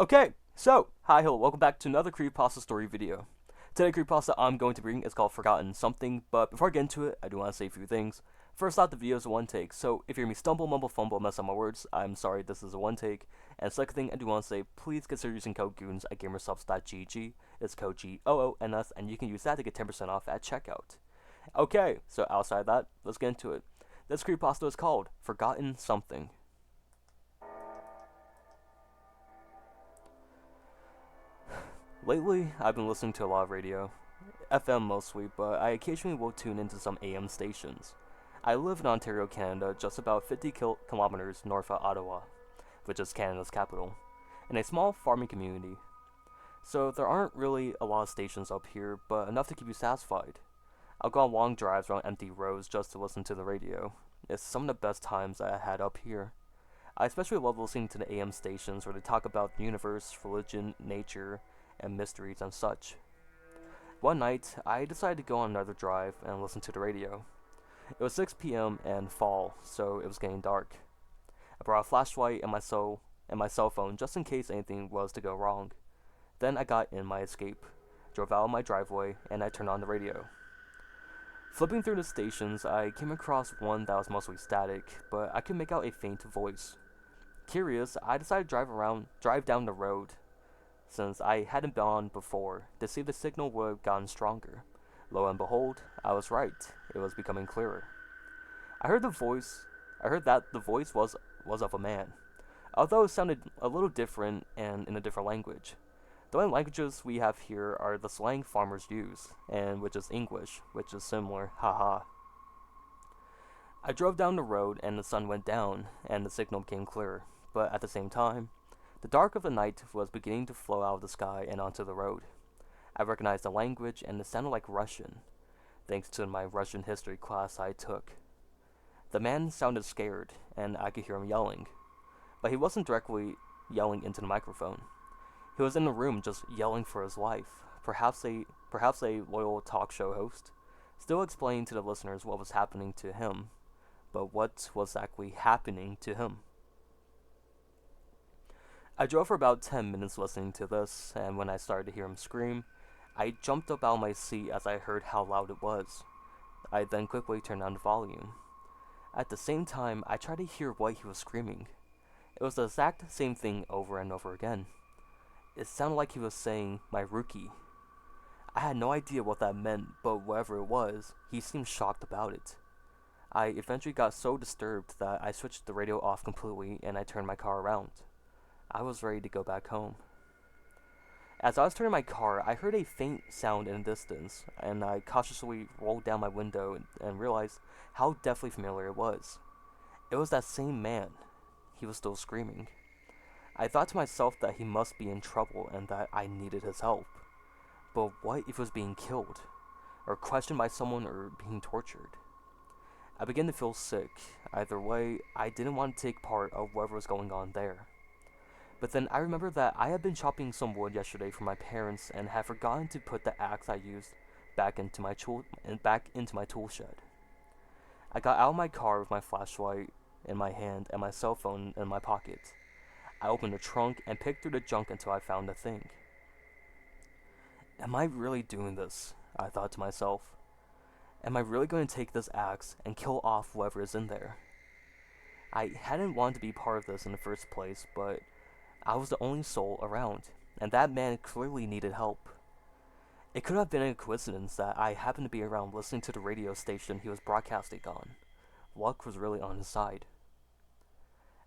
Okay, so, hi, hello, welcome back to another Creepypasta Story video. Today, Creepypasta I'm going to bring is called Forgotten Something, but before I get into it, I do want to say a few things. First off, the video is a one take, so if you hear me stumble, mumble, fumble, mess up my words, I'm sorry, this is a one take. And second thing, I do want to say, please consider using code GOONS at gamersubs.gg. It's code GOONS, and you can use that to get 10% off at checkout. Okay, so outside that, let's get into it. This Creepypasta is called Forgotten Something. Lately, I've been listening to a lot of radio, FM mostly, but I occasionally will tune into some AM stations. I live in Ontario, Canada, just about 50 kilometers north of Ottawa, which is Canada's capital, in a small farming community. So there aren't really a lot of stations up here, but enough to keep you satisfied. I'll go on long drives around empty roads just to listen to the radio. It's some of the best times I had up here. I especially love listening to the AM stations where they talk about the universe, religion, nature, and mysteries and such. One night, I decided to go on another drive and listen to the radio. It was 6 p.m. and fall, so it was getting dark. I brought a flashlight and my cell phone just in case anything was to go wrong. Then I got in my Escape, drove out of my driveway, and I turned on the radio. Flipping through the stations, I came across one that was mostly static, but I could make out a faint voice. Curious, I decided to drive down the road, since I hadn't been on before, to see if the signal would have gotten stronger. Lo and behold, I was right. It was becoming clearer. I heard that the voice was of a man, although it sounded a little different and in a different language. The only languages we have here are the slang farmers use, and which is English, which is similar, haha. I drove down the road and the sun went down, and the signal became clearer, but at the same time, the dark of the night was beginning to flow out of the sky and onto the road. I recognized the language and it sounded like Russian, thanks to my Russian history class I took. The man sounded scared, and I could hear him yelling, but he wasn't directly yelling into the microphone. He was in the room just yelling for his life, perhaps a loyal talk show host, still explaining to the listeners what was happening to him, but what was actually happening to him. I drove for about 10 minutes listening to this, and when I started to hear him scream, I jumped up out of my seat as I heard how loud it was. I then quickly turned down the volume. At the same time, I tried to hear what he was screaming. It was the exact same thing over and over again. It sounded like he was saying, "my rookie." I had no idea what that meant, but whatever it was, he seemed shocked about it. I eventually got so disturbed that I switched the radio off completely and I turned my car around. I was ready to go back home. As I was turning my car, I heard a faint sound in the distance, and I cautiously rolled down my window and realized how deathly familiar it was. It was that same man. He was still screaming. I thought to myself that he must be in trouble and that I needed his help. But what if he was being killed, or questioned by someone, or being tortured? I began to feel sick. Either way, I didn't want to take part of whatever was going on there. But then I remembered that I had been chopping some wood yesterday for my parents and had forgotten to put the axe I used back into my tool shed. I got out of my car with my flashlight in my hand and my cell phone in my pocket. I opened the trunk and picked through the junk until I found the thing. Am I really doing this? I thought to myself. Am I really going to take this axe and kill off whoever is in there? I hadn't wanted to be part of this in the first place, but I was the only soul around, and that man clearly needed help. It could have been a coincidence that I happened to be around listening to the radio station he was broadcasting on. Luck was really on his side.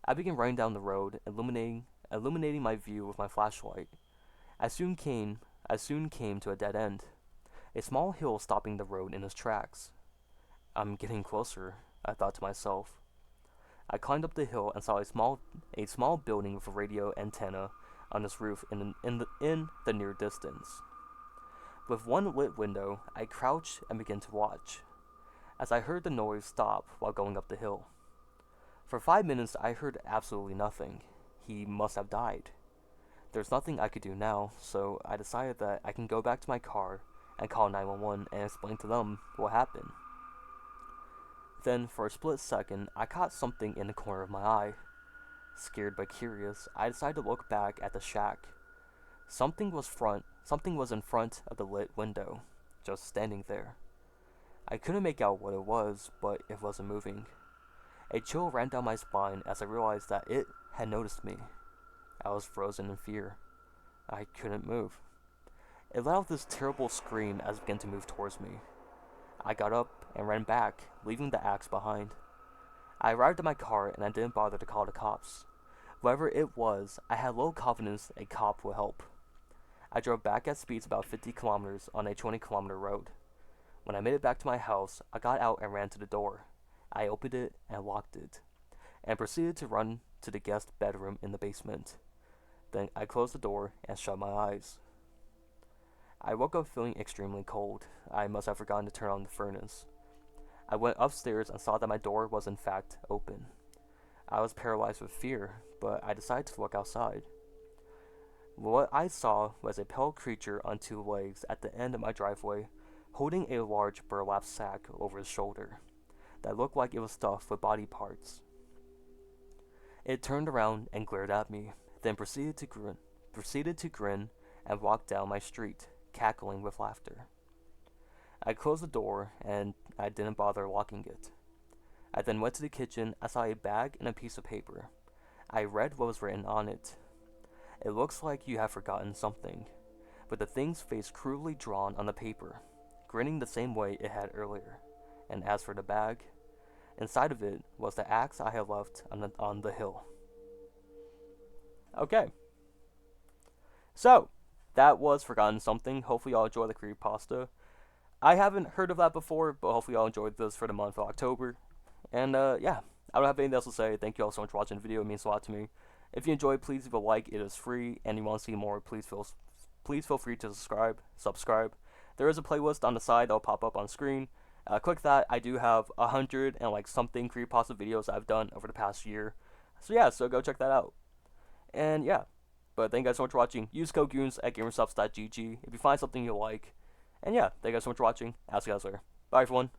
I began running down the road, illuminating my view with my flashlight. I soon came to a dead end, a small hill stopping the road in its tracks. I'm getting closer, I thought to myself. I climbed up the hill and saw a small building with a radio antenna on its roof in the near distance. With one lit window, I crouched and began to watch, as I heard the noise stop while going up the hill. For 5 minutes, I heard absolutely nothing. He must have died. There's nothing I could do now, so I decided that I can go back to my car and call 911 and explain to them what happened. Then, for a split second, I caught something in the corner of my eye. Scared but curious, I decided to look back at the shack. Something was in front of the lit window, just standing there. I couldn't make out what it was, but it wasn't moving. A chill ran down my spine as I realized that it had noticed me. I was frozen in fear. I couldn't move. It let out this terrible scream as it began to move towards me. I got up and ran back, leaving the axe behind. I arrived at my car and I didn't bother to call the cops. Whoever it was, I had low confidence a cop would help. I drove back at speeds about 50 kilometers on a 20-kilometer road. When I made it back to my house, I got out and ran to the door. I opened it and locked it, and proceeded to run to the guest bedroom in the basement. Then I closed the door and shut my eyes. I woke up feeling extremely cold. I must have forgotten to turn on the furnace. I went upstairs and saw that my door was in fact open. I was paralyzed with fear, but I decided to look outside. What I saw was a pale creature on two legs at the end of my driveway, holding a large burlap sack over his shoulder that looked like it was stuffed with body parts. It turned around and glared at me, then proceeded to grin and walk down my street, cackling with laughter. I closed the door and I didn't bother locking it. I then went to the kitchen and saw a bag and a piece of paper. I read what was written on it. It looks like you have forgotten something, with the thing's face crudely drawn on the paper, grinning the same way it had earlier. And as for the bag, inside of it was the axe I had left on the hill. Okay. So, that was Forgotten Something. Hopefully y'all enjoy the creepypasta. I haven't heard of that before, but hopefully y'all enjoyed this for the month of October. And yeah, I don't have anything else to say. Thank you all so much for watching the video. It means a lot to me. If you enjoyed, please leave a like. It is free. And you want to see more, please feel free to subscribe. There is a playlist on the side that will pop up on screen. Click that. I do have 100 and like something creepypasta videos I've done over the past year. So yeah, so go check that out. And yeah, but thank you guys so much for watching. Use code GOONS at gamersubs.gg if you find something you like. And yeah, thank you guys so much for watching. I'll see you guys later. Bye everyone.